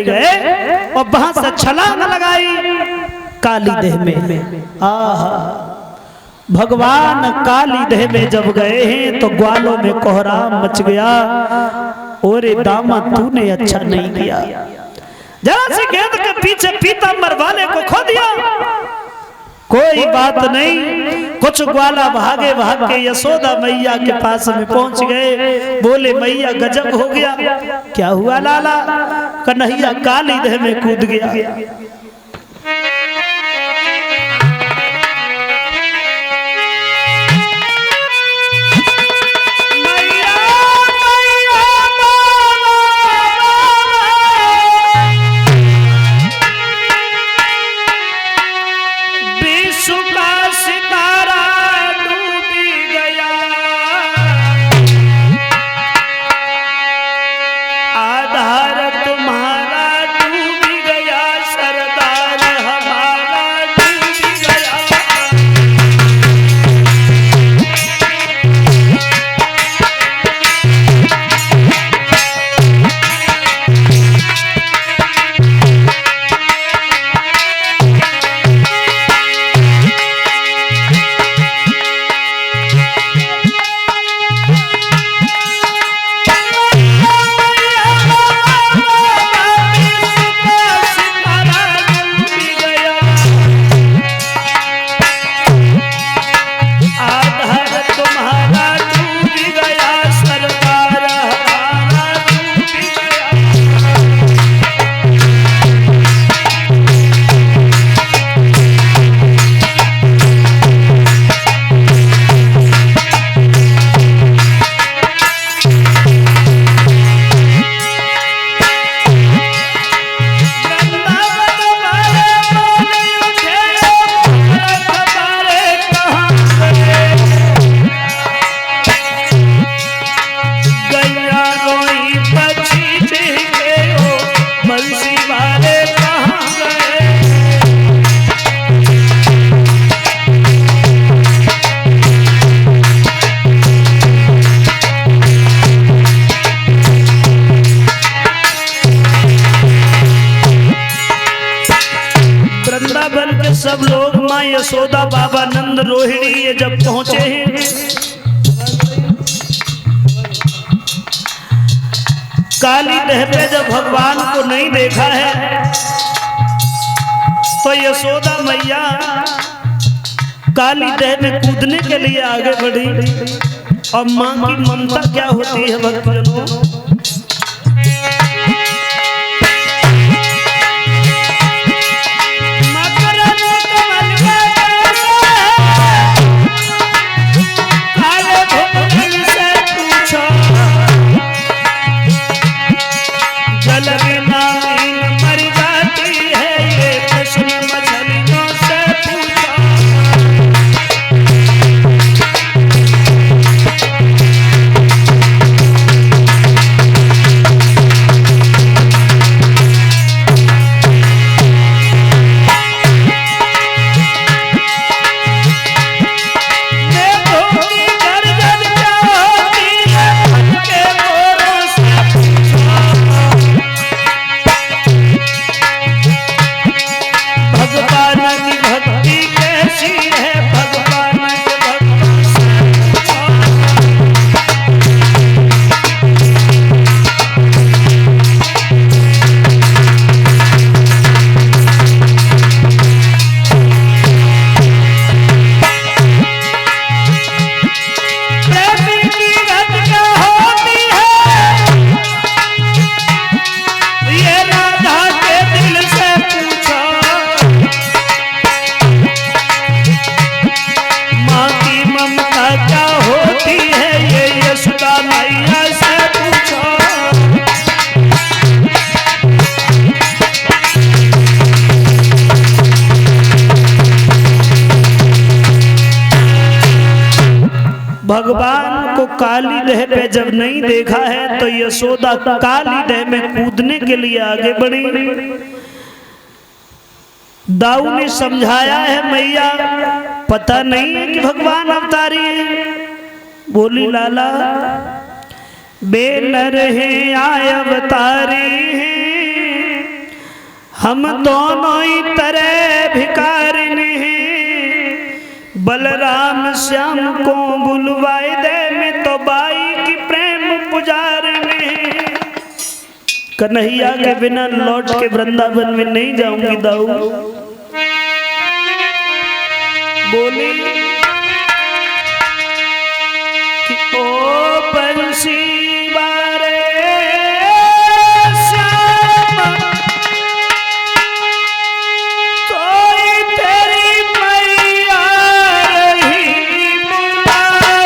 गए और वहां से छलांग लगाई काली देह में। आहा, भगवान काली देह में जब गए हैं तो ग्वालों में कोहराम मच गया। ओरे दामा तूने अच्छा नहीं किया, जरा सी गेंद के पीछे पीतांबर वाले को खो दिया। कोई बात नहीं, कुछ ग्वाला भागे भाग के यशोदा मैया के पास में पहुंच गए। बोले मैया गजब हो गया। क्या हुआ लाला? कन्हैया काली देह में कूद गया। सब लोग माँ यशोदा बाबा नंद रोहिणी ये जब पहुंचे हैं, काली देह पे जब भगवान को नहीं देखा है तो यशोदा मैया काली देह में कूदने के लिए आगे बढ़ी। और माँ की ममता क्या होती है भक्तजनों, भगवान को काली देह पे जब नहीं देखा है तो यशोदा काली देह में कूदने के लिए आगे बढ़ी। दाऊ ने समझाया है मैया पता नहीं है कि भगवान अवतारी है। बोली लाला बेनर है आय अवतारी है, हम दोनों ही तरह भिखारिन हैं, बलराम श्याम को बुलवाए दे, मैं तो बाई की प्रेम पुजारिन हैं। कन्हैया के बिना लौट के वृंदावन में नहीं जाऊंगी दाऊ। बोले कि ओ बंसी बारे श्याम, कोई तेरी मैया रही बुलाई रे।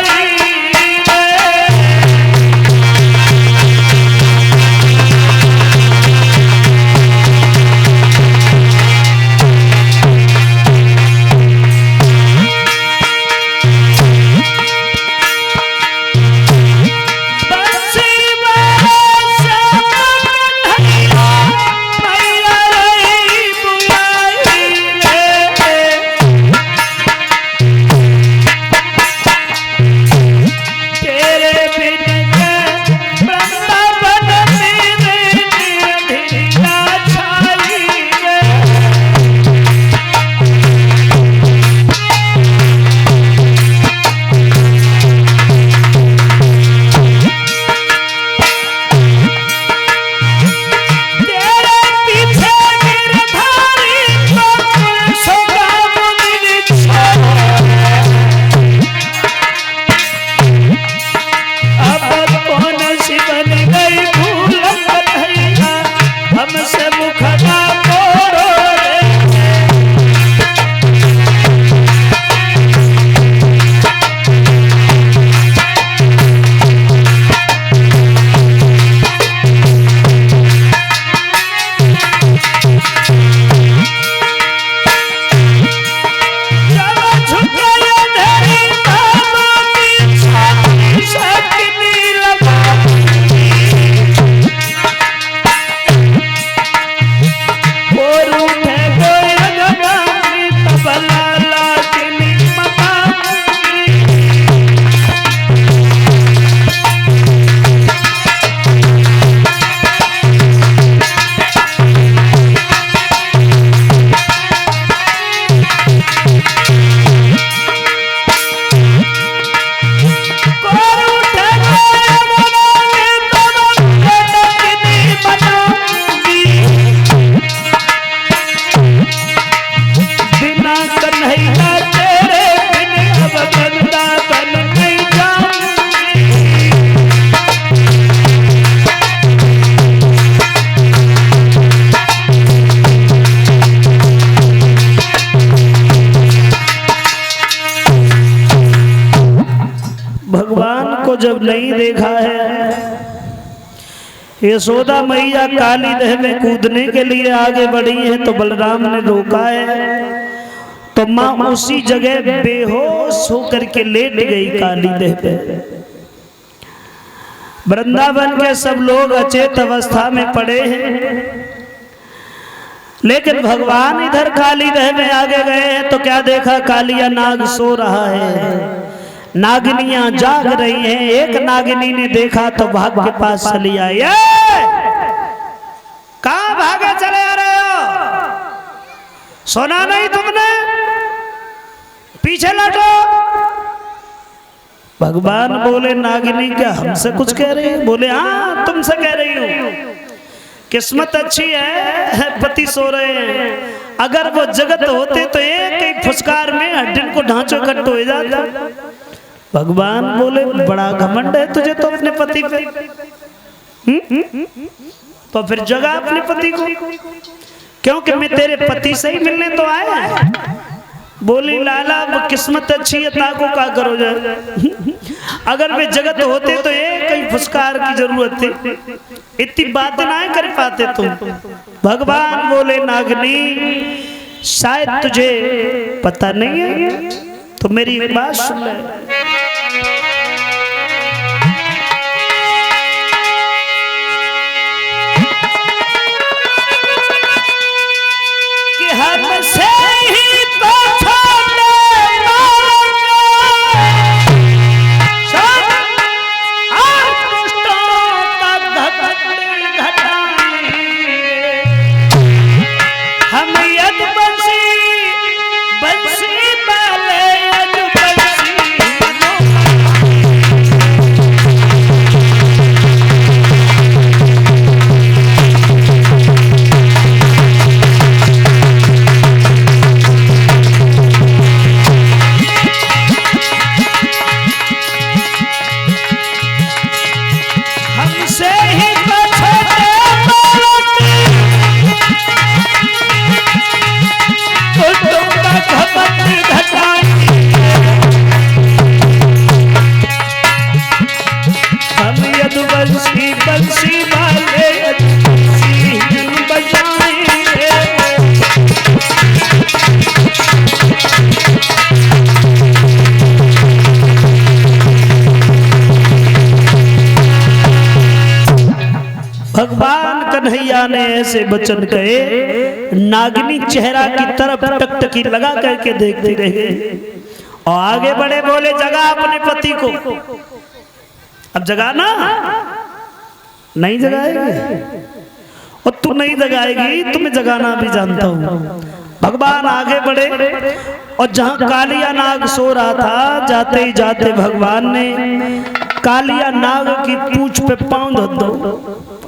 भगवान को जब नहीं देखा है, यशोदा मैया काली दह में कूदने के लिए आगे बढ़ी है तो बलराम ने रोका है, तो माँ उसी जगह बेहोश होकर के लेट गई काली दह पे। वृंदावन के सब लोग अचेत अवस्था में पड़े हैं, लेकिन भगवान इधर काली दह में आगे गए हैं तो क्या देखा, कालिया नाग सो रहा है, नागिनियां जाग रही हैं। एक नागिनी ने देखा तो भाग के पास चली आई। कहां भागे चले आ रहे हो, सुना नहीं तुमने, पीछे लौटो। भगवान बोले नागिनी क्या हमसे कुछ कह रही है? बोले हाँ तुमसे कह रही हूं, किस्मत अच्छी है पति सो रहे हैं, अगर वो जगत होते तो एक ही फुसकार में हड्डिन को ढांचो कट हो जाता। भगवान बोले बड़ा घमंड है तुझे तो अपने पति पे, तो फिर जगा अपने पति को, क्योंकि मैं तेरे पति से ही मिलने तो आया है। बोली लाला वो किस्मत अच्छी है ताको का करो जाए, अगर वे जगत होते तो एक ही फुसकार की जरूरत थी, इतनी बातें ना कर पाते तुम। भगवान बोले नागनी शायद तुझे पता नहीं है तो मेरी बात सुन ले। कि हमसे ही तो कालिया ने ऐसे वचन कहे, नागिनी चेहरा की तरफ टकटकी लगा करके देखते रहे और आगे बढ़े, बोले जगा अपने पति को। अब जगाना नहीं जगाएगी और तू नहीं जगाएगी, तुम्हें जगाना भी जानता हूं। भगवान आगे बढ़े और जहां कालिया नाग सो रहा था, जाते ही जाते भगवान ने कालिया नाग की पूंछ पे पांव धर दो।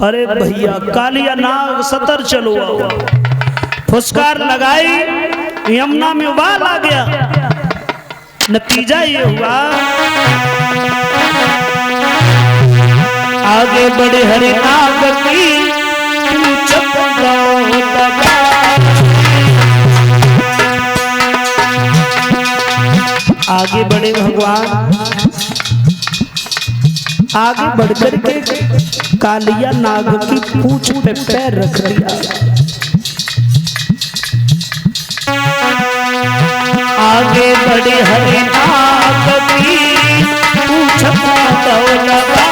अरे भैया, कालिया नाग सतर चलो आओ, फुसकार लगाई, यमुना में उबाल आ गया। नतीजा ये हुआ, आगे बढ़े हरि नाग की पूंछ दबा। आगे बढ़े भगवान, आगे बढ़कर के कालिया नाग की पूंछ पे पैर रख दिया। आगे बढ़े हरि नाग की पूंछ दबा।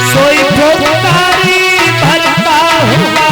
सोई भोगतारी भरता हुआ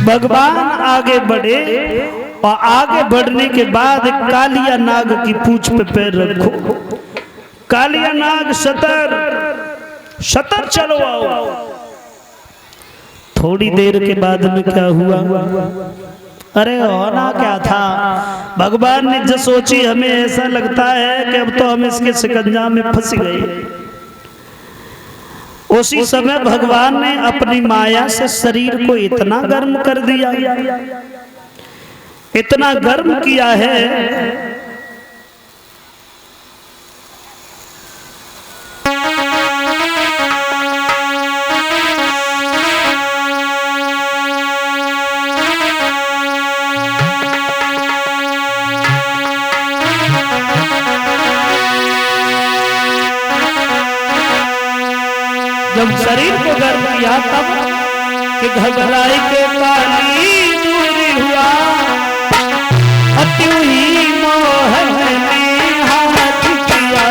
भगवान आगे बढ़े और आगे बढ़ने के बाद कालिया नाग की पूंछ पे पैर रखो। कालिया नाग सतर सतर चलो आओ। थोड़ी देर के बाद में क्या हुआ? अरे होना क्या था, भगवान ने जो सोची, हमें ऐसा लगता है कि अब तो हम इसके शिकंजा में फंस गए। उसी समय भगवान ने अपनी माया से शरीर को इतना गर्म कर दिया, इतना गर्म किया है जब शरीर को गर्म किया तब कि घबराई के काली दूरी हुआ, अत्यु ही मोहन ने हाथ किया।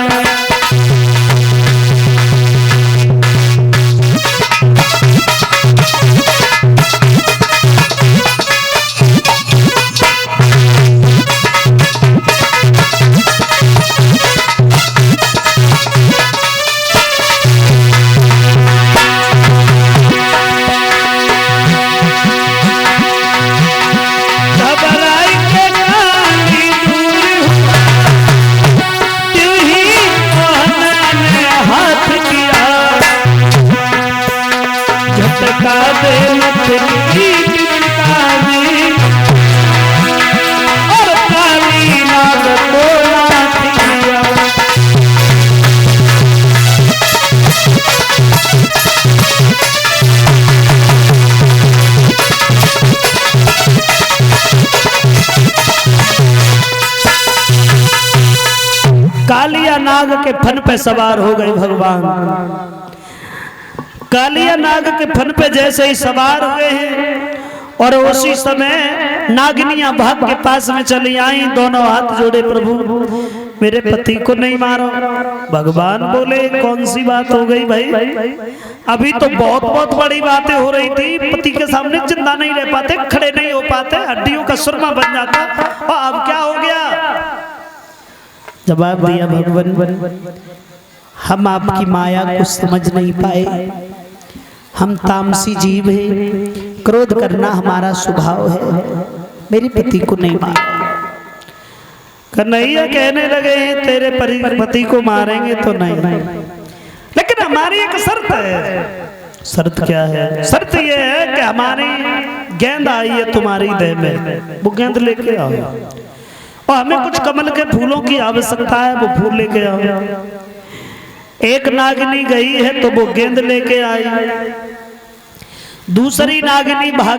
कालिया नाग के फन पे सवार हो गए भगवान। कालिया नाग के फन पे जैसे ही सवार हुए हैं और उसी समय नागिनियां भाग के पास में चली आई, दोनों हाथ जोड़े, प्रभु मेरे पति को नहीं मारो। भगवान बोले कौन सी बात हो गई भाई, अभी तो बहुत बहुत बड़ी बातें हो रही थी, पति के सामने जिंदा नहीं रह पाते, खड़े नहीं हो पाते, हड्डियों का सुरमा बन जाता, और अब क्या हो गया? जवाब दिया भगवान, हम आपकी माया को समझ नहीं पाए, हम तामसी जीव हैं, क्रोध करना हमारा स्वभाव है, मेरे पति को नहीं मार। कन्हैया कहने लगे तेरे पति को मारेंगे तो नहीं, लेकिन हमारी एक शर्त है। शर्त क्या है? शर्त ये है कि हमारी गेंद आई है तुम्हारी देह में, वो गेंद लेके आओ, और हमें कुछ कमल के फूलों की आवश्यकता है, वो फूल लेके आओ। एक नागिनी गई है तो वो गेंद लेके आई, दूसरी नागिनी भाग